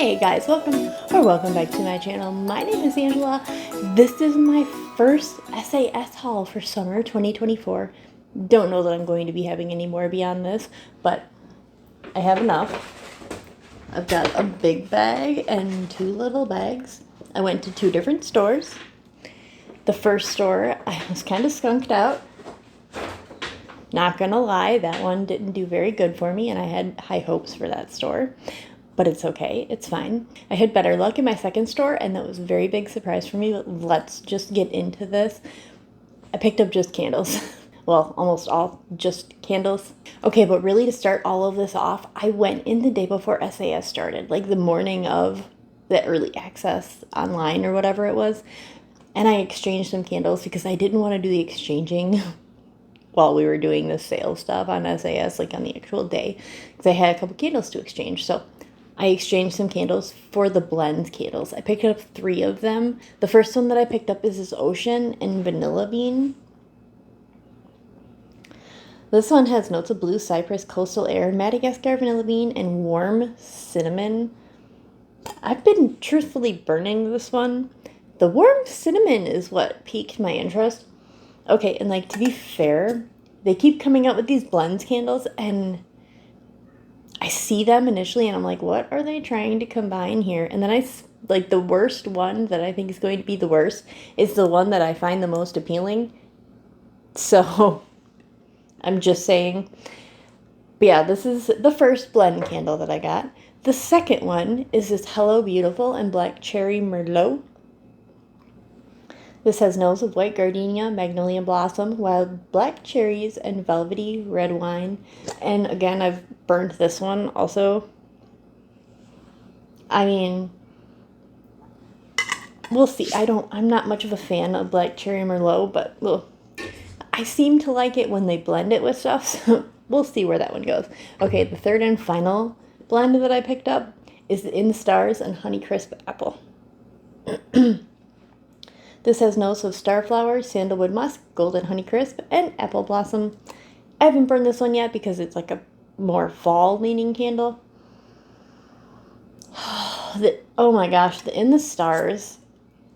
Hey guys, welcome back to my channel. My name is Angela. This is my first SAS haul for summer 2024. Don't know that I'm going to be having any more beyond this, but I have enough. I've got a big bag and two little bags. I went to two different stores. The first store, I was kind of skunked out. Not gonna lie, that one didn't do very good for me, and I had high hopes for that store. But it's okay, it's fine. I had better luck in my second store, and that was a very big surprise for me, but let's just get into this. I picked up just candles. Well, almost all just candles. Okay, but really to start all of this off, I went in the day before SAS started, like the morning of the early access online or whatever it was, and I exchanged some candles because I didn't want to do the exchanging while we were doing the sale stuff on SAS, like on the actual day, because I had a couple candles to exchange. So I exchanged some candles for the blend candles. I picked up 3 of them. The first one that I picked up is this Ocean and Vanilla Bean. This one has notes of blue cypress, coastal air, Madagascar vanilla bean, and warm cinnamon. I've been truthfully burning this one. The warm cinnamon is what piqued my interest. Okay, and like to be fair, they keep coming out with these blends candles, and I see them initially and I'm like, what are they trying to combine here? And then like the worst one that I think is going to be the worst is the one that I find the most appealing. So I'm just saying. But yeah, this is the first blend candle that I got. The second one is this Hello Beautiful and Black Cherry Merlot. This has notes of white gardenia, magnolia blossom, wild black cherries, and velvety red wine. And again, I've burned this one also. I mean, we'll see. I'm not much of a fan of Black Cherry Merlot, but well, I seem to like it when they blend it with stuff, so we'll see where that one goes. Okay, the third and final blend that I picked up is the In the Stars and Honeycrisp Apple. This has notes of starflower, sandalwood musk, golden honeycrisp, and apple blossom. I haven't burned this one yet because it's like a more fall-leaning candle. Oh my gosh, the In the Stars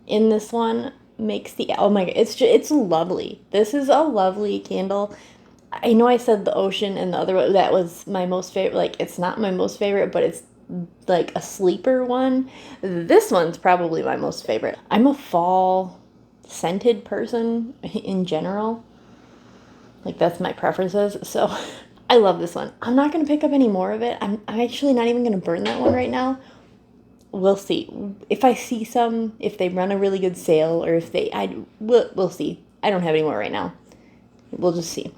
in this one makes oh my god, it's lovely. This is a lovely candle. I know I said the Ocean and the other one, that was my most favorite. Like, it's not my most favorite, but it's like a sleeper one. This one's probably my most favorite. I'm a fall scented person in general. Like, that's my preferences. So I love this one. I'm not going to pick up any more of it. I'm actually not even going to burn that one right now. We'll see. If I see some, if they run a really good sale, or if we'll see. I don't have any more right now. We'll just see.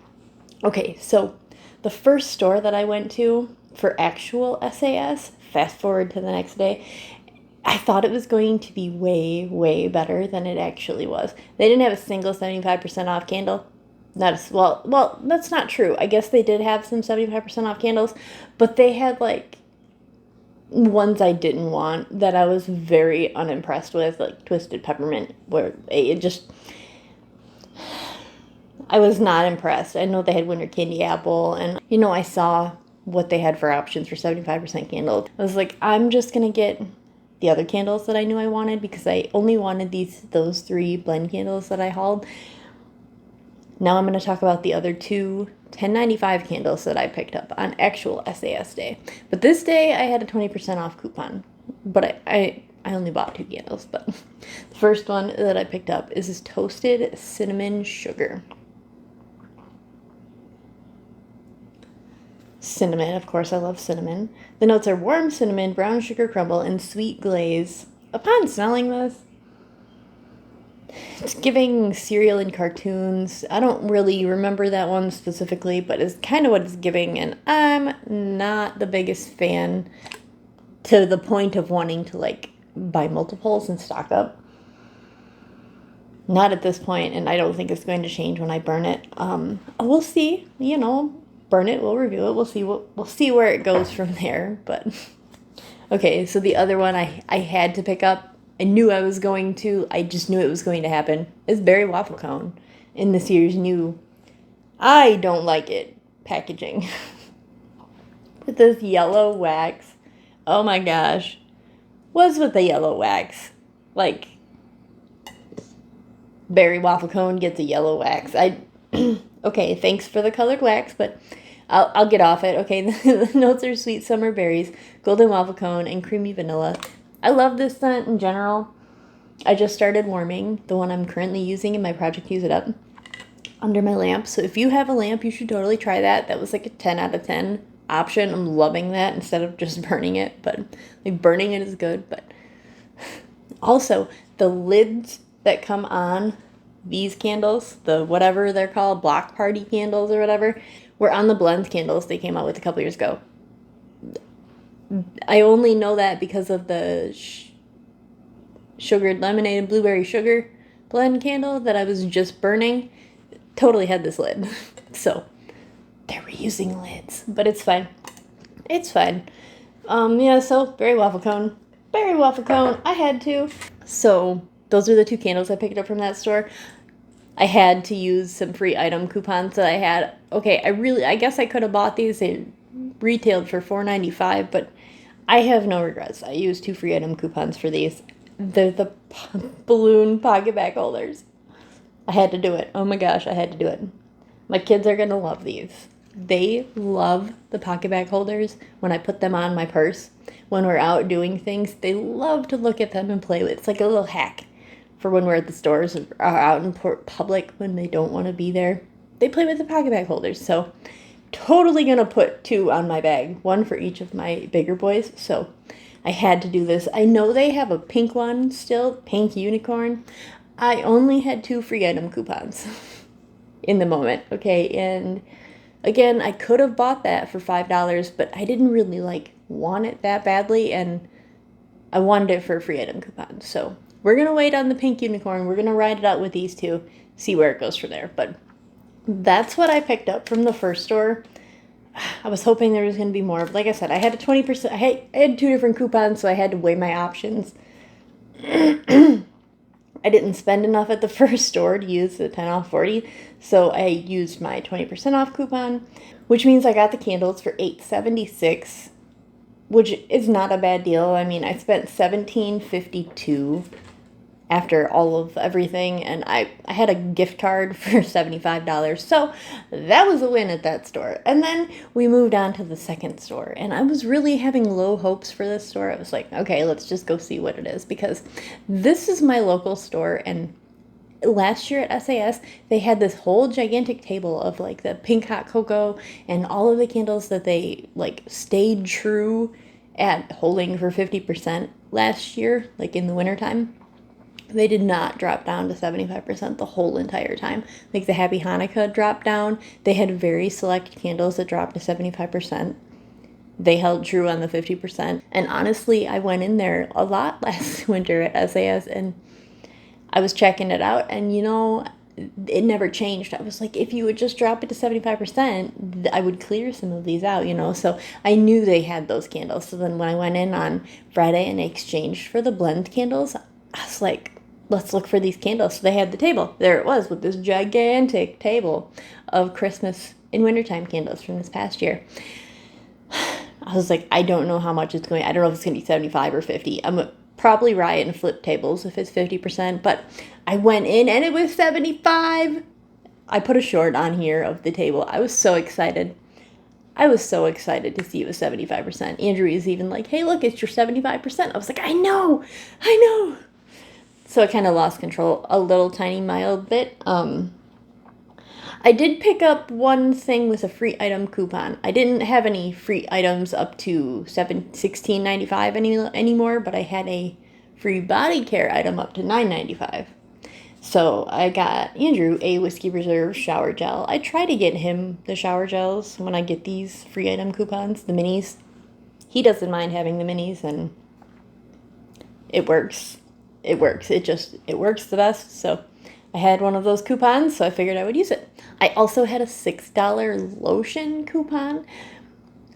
Okay, so the first store that I went to for actual SAS, fast forward to the next day, I thought it was going to be way, way better than it actually was. They didn't have a single 75% off candle. Well, that's not true. I guess they did have some 75% off candles, but they had like ones I didn't want that I was very unimpressed with, like Twisted Peppermint, where I was not impressed. I know they had Winter Candy Apple, and I saw what they had for options for 75% candles. I was like, I'm just gonna get the other candles that I knew I wanted because I only wanted those 3 blend candles that I hauled. Now I'm going to talk about the other 2 $10.95 candles that I picked up on actual SAS day. But this day I had a 20% off coupon. But I only bought 2 candles. But the first one that I picked up is this Toasted Cinnamon Sugar. Cinnamon, of course, I love cinnamon. The notes are warm cinnamon, brown sugar crumble, and sweet glaze. Upon smelling this, it's giving cereal and cartoons. I don't really remember that one specifically, but it's kind of what it's giving, and I'm not the biggest fan to the point of wanting to like buy multiples and stock up. Not at this point, and I don't think it's going to change when I burn it. We'll see, burn it, we'll review it, we'll see where it goes from there. But okay, so the other one I had to pick up, I just knew it was going to happen, is Berry Waffle Cone in this year's new, I don't like it, packaging. With this yellow wax. Oh my gosh. was with the yellow wax. Like, berry waffle cone gets a yellow wax. Okay, thanks for the colored wax, but I'll get off it. Okay, the notes are sweet summer berries, golden waffle cone, and creamy vanilla. I love this scent in general. I just started warming the one I'm currently using in my Project Use It Up under my lamp. So if you have a lamp, you should totally try that. That was like a 10 out of 10 option. I'm loving that instead of just burning it, but like burning it is good. But also the lids that come on these candles, the whatever they're called, block party candles or whatever, were on the blend candles they came out with a couple years ago. I only know that because of the sugared lemonade and blueberry sugar blend candle that I was just burning. Totally had this lid. So they're reusing lids, but it's fine. It's fine. Yeah, so berry waffle cone. Berry waffle cone. I had to. So those are the two candles I picked up from that store. I had to use some free item coupons that I had. Okay, I guess I could have bought these. They retailed for $4.95, but I have no regrets. I used 2 free item coupons for these. They're the balloon pocket bag holders. I had to do it. Oh my gosh, I had to do it. My kids are going to love these. They love the pocket bag holders when I put them on my purse. When we're out doing things, they love to look at them and play with it. It's like a little hack for when we're at the stores or out in public when they don't want to be there. They play with the pocket bag holders. So totally going to put 2 on my bag. 1 for each of my bigger boys. So I had to do this. I know they have a pink one still, pink unicorn. I only had 2 free item coupons in the moment, okay? And again, I could have bought that for $5, but I didn't really want it that badly, and I wanted it for a free item coupon. So we're gonna wait on the pink unicorn. We're gonna ride it out with these 2, see where it goes from there. But that's what I picked up from the first store. I was hoping there was gonna be more. Like I said, I had a 20%. I had 2 different coupons, so I had to weigh my options. I didn't spend enough at the first store to use the 10 off 40, so I used my 20% off coupon, which means I got the candles for $8.76, which is not a bad deal. I mean, I spent $17.52 after all of everything, and I had a gift card for $75, so that was a win at that store. And then we moved on to the second store, and I was really having low hopes for this store. I was like, okay, let's just go see what it is, because this is my local store, and last year at SAS, they had this whole gigantic table of the pink hot cocoa and all of the candles that they stayed true at holding for 50% last year, in the wintertime. They did not drop down to 75% the whole entire time. The Happy Hanukkah dropped down. They had very select candles that dropped to 75%. They held true on the 50%. And honestly, I went in there a lot last winter at SAS, and I was checking it out, and it never changed. I was like, if you would just drop it to 75%, I would clear some of these out, So I knew they had those candles. So then when I went in on Friday and I exchanged for the blend candles, I was like, let's look for these candles. So they had the table. There it was, with this gigantic table of Christmas and wintertime candles from this past year. I was like, I don't know how much it's going. I don't know if it's going to be 75 or 50. I'm probably riot and flip tables if it's 50%. But I went in and it was 75. I put a short on here of the table. I was so excited. I was so excited to see it was 75%. Andrew is even like, hey, look, it's your 75%. I was like, I know. So I kind of lost control a little tiny mild bit. I did pick up one thing with a free item coupon. I didn't have any free items up to $16.95 anymore, but I had a free body care item up to $9.95. So I got Andrew a Whiskey Reserve shower gel. I try to get him the shower gels when I get these free item coupons, the minis. He doesn't mind having the minis, and it works. It works the best. So I had one of those coupons, so I figured I would use it. I also had a $6 lotion coupon.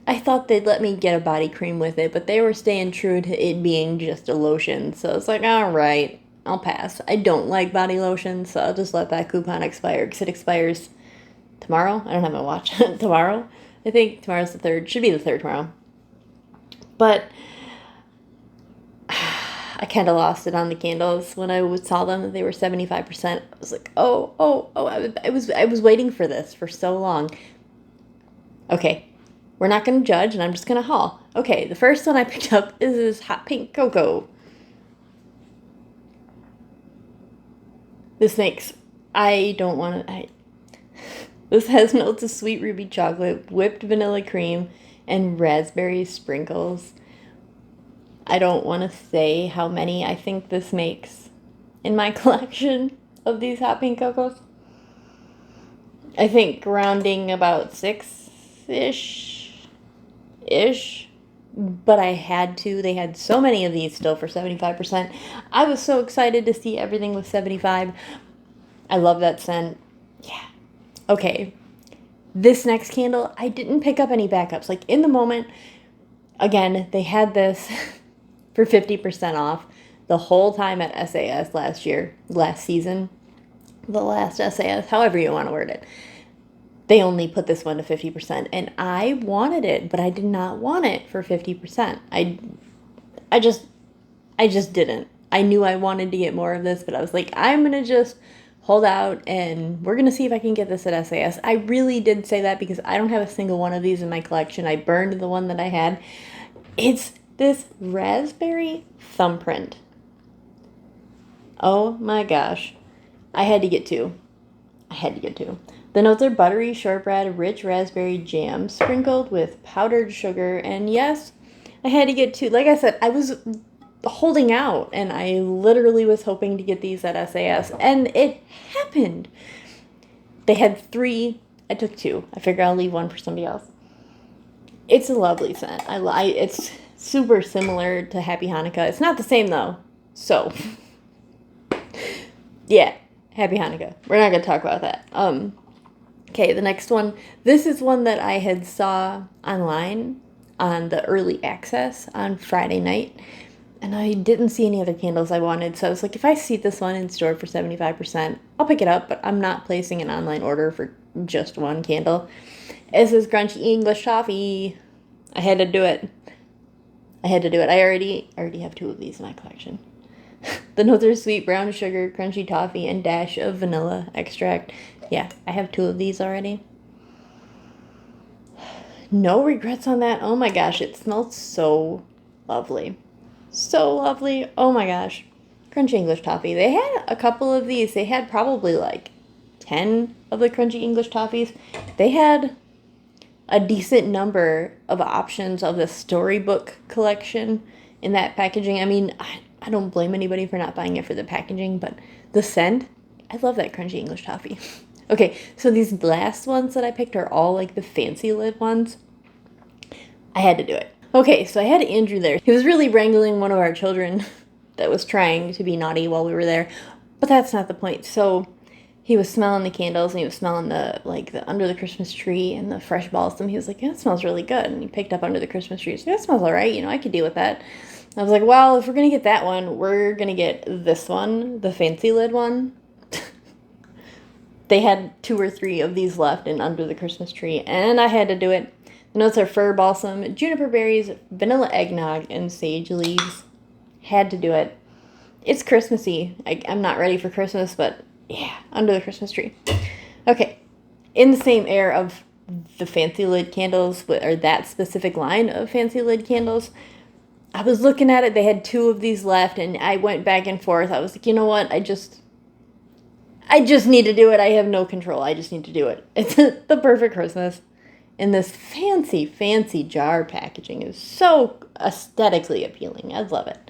I thought they'd let me get a body cream with it, but they were staying true to it being just a lotion. So it's like, all right, I'll pass. I don't like body lotion, so I'll just let that coupon expire, because it expires tomorrow. I don't have my watch. Tomorrow? I think tomorrow's the 3rd. Should be the 3rd tomorrow. But I kind of lost it on the candles when I saw them. They were 75%. I was like, oh. I was waiting for this for so long. Okay, we're not going to judge, and I'm just going to haul. Okay, the first one I picked up is this hot pink cocoa. This makes, I don't want to, this has notes of sweet ruby chocolate, whipped vanilla cream, and raspberry sprinkles. I don't want to say how many I think this makes in my collection of these hot pink cocos. I think rounding about 6-ish, but I had to. They had so many of these still for 75%. I was so excited to see everything with 75. I love that scent. Yeah. Okay. This next candle, I didn't pick up any backups. Like, in the moment, again, they had this for 50% off the whole time at SAS last season, the last SAS, however you want to word it. They only put this one to 50%, and I wanted it, but I did not want it for 50%. I just didn't. I knew I wanted to get more of this, but I was like, I'm going to just hold out, and we're going to see if I can get this at SAS. I really did say that because I don't have a single one of these in my collection. I burned the one that I had. It's this raspberry thumbprint. Oh my gosh. I had to get two. The notes are buttery shortbread, rich raspberry jam, sprinkled with powdered sugar, and yes, I had to get two. Like I said, I was holding out, and I literally was hoping to get these at SAS, and it happened. They had 3. I took 2. I figure I'll leave one for somebody else. It's a lovely scent. It's super similar to Happy Hanukkah. It's not the same, though. So, yeah, Happy Hanukkah. We're not going to talk about that. Okay, the next one. This is one that I had saw online on the early access on Friday night, and I didn't see any other candles I wanted, so I was like, if I see this one in store for 75%, I'll pick it up, but I'm not placing an online order for just one candle. This is Crunchy English Toffee. I had to do it. I already have 2 of these in my collection. The notes are sweet brown sugar, crunchy toffee, and dash of vanilla extract. Yeah, I have 2 of these already. No regrets on that. Oh my gosh, it smells so lovely. So lovely. Oh my gosh. Crunchy English Toffee. They had a couple of these. They had probably like 10 of the Crunchy English Toffees. They had a decent number of options of the storybook collection in that packaging. I mean, I don't blame anybody for not buying it for the packaging, but the scent, I love that Crunchy English Toffee. Okay, so these last ones that I picked are all like the fancy lid ones. I had to do it. Okay, so I had Andrew there. He was really wrangling one of our children that was trying to be naughty while we were there, but that's not the point. So he was smelling the candles, and he was smelling the under the Christmas tree and the fresh balsam. He was like, yeah, it smells really good. And he picked up under the Christmas tree. So, yeah, it smells all right. I could deal with that. I was like, well, if we're going to get that one, we're going to get this one, the fancy lid one. They had 2 or 3 of these left in under the Christmas tree, and I had to do it. The notes are fir balsam, juniper berries, vanilla eggnog, and sage leaves. Had to do it. It's Christmassy. I'm not ready for Christmas, but yeah, under the Christmas tree. Okay, in the same air of the fancy lid candles, or that specific line of fancy lid candles, I was looking at it. They had 2 of these left, and I went back and forth. I was like, you know what? I just need to do it. I have no control. I just need to do it. It's the perfect Christmas. And this fancy, fancy jar packaging is so aesthetically appealing. I love it.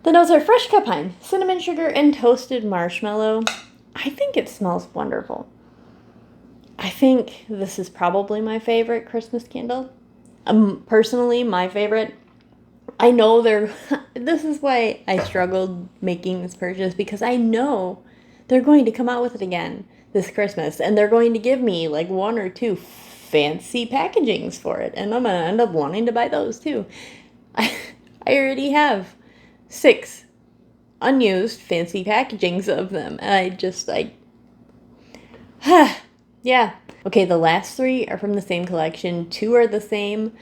The notes are fresh cut pine, cinnamon sugar, and toasted marshmallow. I think it smells wonderful. I think this is probably my favorite Christmas candle. Personally, my favorite. I know this is why I struggled making this purchase, because I know they're going to come out with it again this Christmas, and they're going to give me like 1 or 2 fancy packagings for it, and I'm going to end up wanting to buy those too. I already have 6 unused fancy packagings of them, and yeah. Okay, the last 3 are from the same collection. 2 are the same.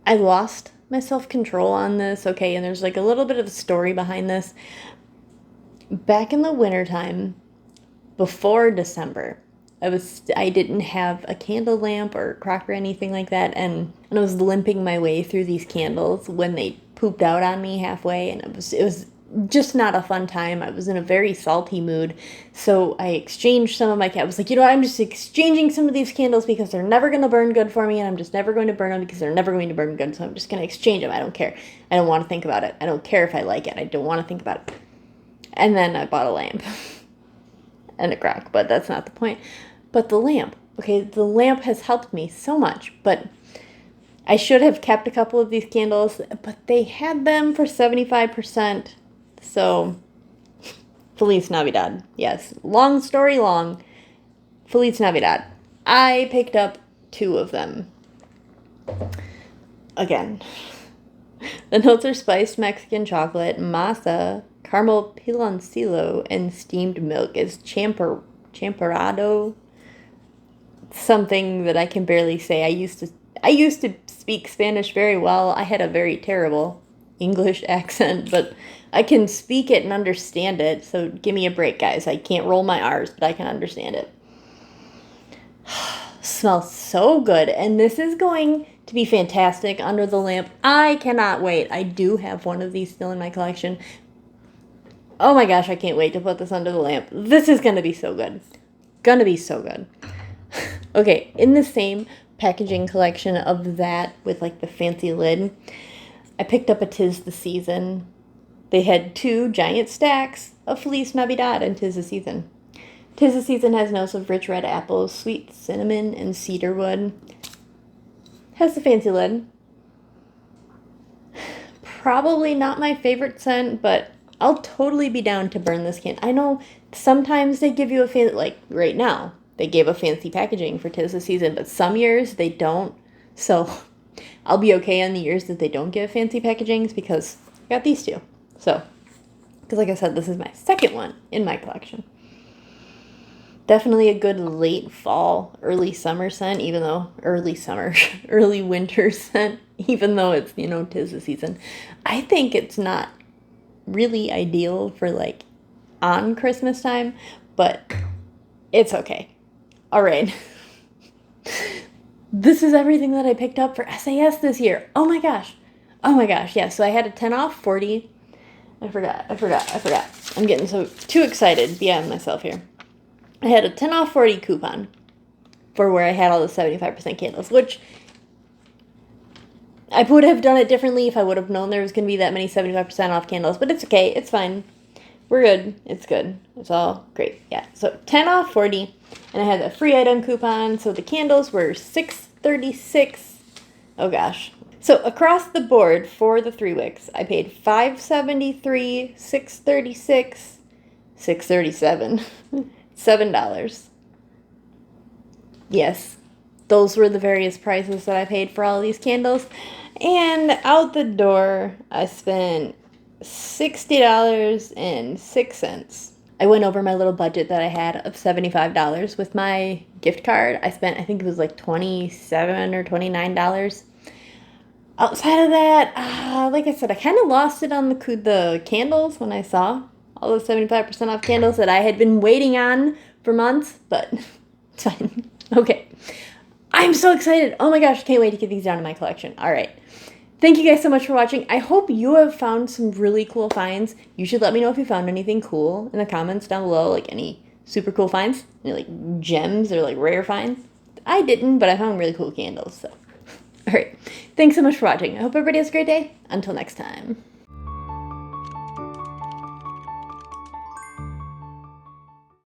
I lost my self-control on this, okay? And there's like a little bit of a story behind this. Back in the wintertime, before December, I didn't have a candle lamp or crock or anything like that, and I was limping my way through these candles when they pooped out on me halfway, and it was just not a fun time. I was in a very salty mood, so I exchanged some of my I was like, I'm just exchanging some of these candles because they're never going to burn good for me, and I'm just never going to burn them because they're never going to burn good, so I'm just going to exchange them. I don't care. I don't want to think about it. I don't care if I like it. I don't want to think about it. And then I bought a lamp and a crock, but that's not the point. But the lamp, okay, the lamp has helped me so much, but I should have kept a couple of these candles, but they had them for 75%. So, Feliz Navidad. Yes, long story long. Feliz Navidad. I picked up 2 of them. Again. The notes are spiced Mexican chocolate, masa, caramel piloncillo, and steamed milk. It's champorado. Something that I can barely say. I used to speak Spanish very well. I had a very terrible English accent, but I can speak it and understand it, so give me a break, guys. I can't roll my R's, but I can understand it. Smells so good, and this is going to be fantastic under the lamp. I cannot wait. I do have one of these still in my collection. Oh my gosh, I can't wait to put this under the lamp. This is going to be so good. Gonna be so good. Okay, in the same packaging collection of that with like the fancy lid, I picked up a 'Tis the Season. They had 2 giant stacks of Feliz Navidad and 'Tis the Season. 'Tis the Season has notes of rich red apples, sweet cinnamon, and cedarwood. Has the fancy lid. Probably not my favorite scent, but I'll totally be down to burn this can. I know sometimes they give you a fancy, like right now, they gave a fancy packaging for 'Tis the Season, but some years they don't. So I'll be okay on the years that they don't give fancy packagings because I got these 2. So, because like I said, this is my second one in my collection. Definitely a good late fall, early summer scent, even though, early winter scent, even though it's, 'Tis the Season. I think it's not really ideal for like on Christmas time, but it's okay. All right. This is everything that I picked up for SAS this year. Oh my gosh. Yeah, so I had a 10 off 40. I forgot. I'm getting too excited beyond myself here. I had a 10 off 40 coupon for where I had all the 75% candles, which I would have done it differently if I would have known there was going to be that many 75% off candles, but it's okay. It's fine. We're good. It's good. It's all great. Yeah, so 10 off 40, and I had a free item coupon, so the candles were $6.36. Oh gosh. So across the board for the 3 wicks, I paid $5.73, $6.36, $6.37, $7. Yes, those were the various prices that I paid for all of these candles. And out the door, I spent $60.06. I went over my little budget that I had of $75 with my gift card. I spent, I think it was like $27 or $29. Outside of that, like I said, I kind of lost it on the candles when I saw all the 75% off candles that I had been waiting on for months, but it's fine. Okay. I'm so excited. Oh my gosh, can't wait to get these down in my collection. All right. Thank you guys so much for watching. I hope you have found some really cool finds. You should let me know if you found anything cool in the comments down below, like any super cool finds, any like gems or like rare finds. I didn't, but I found really cool candles, so. All right. Thanks so much for watching. I hope everybody has a great day. Until next time.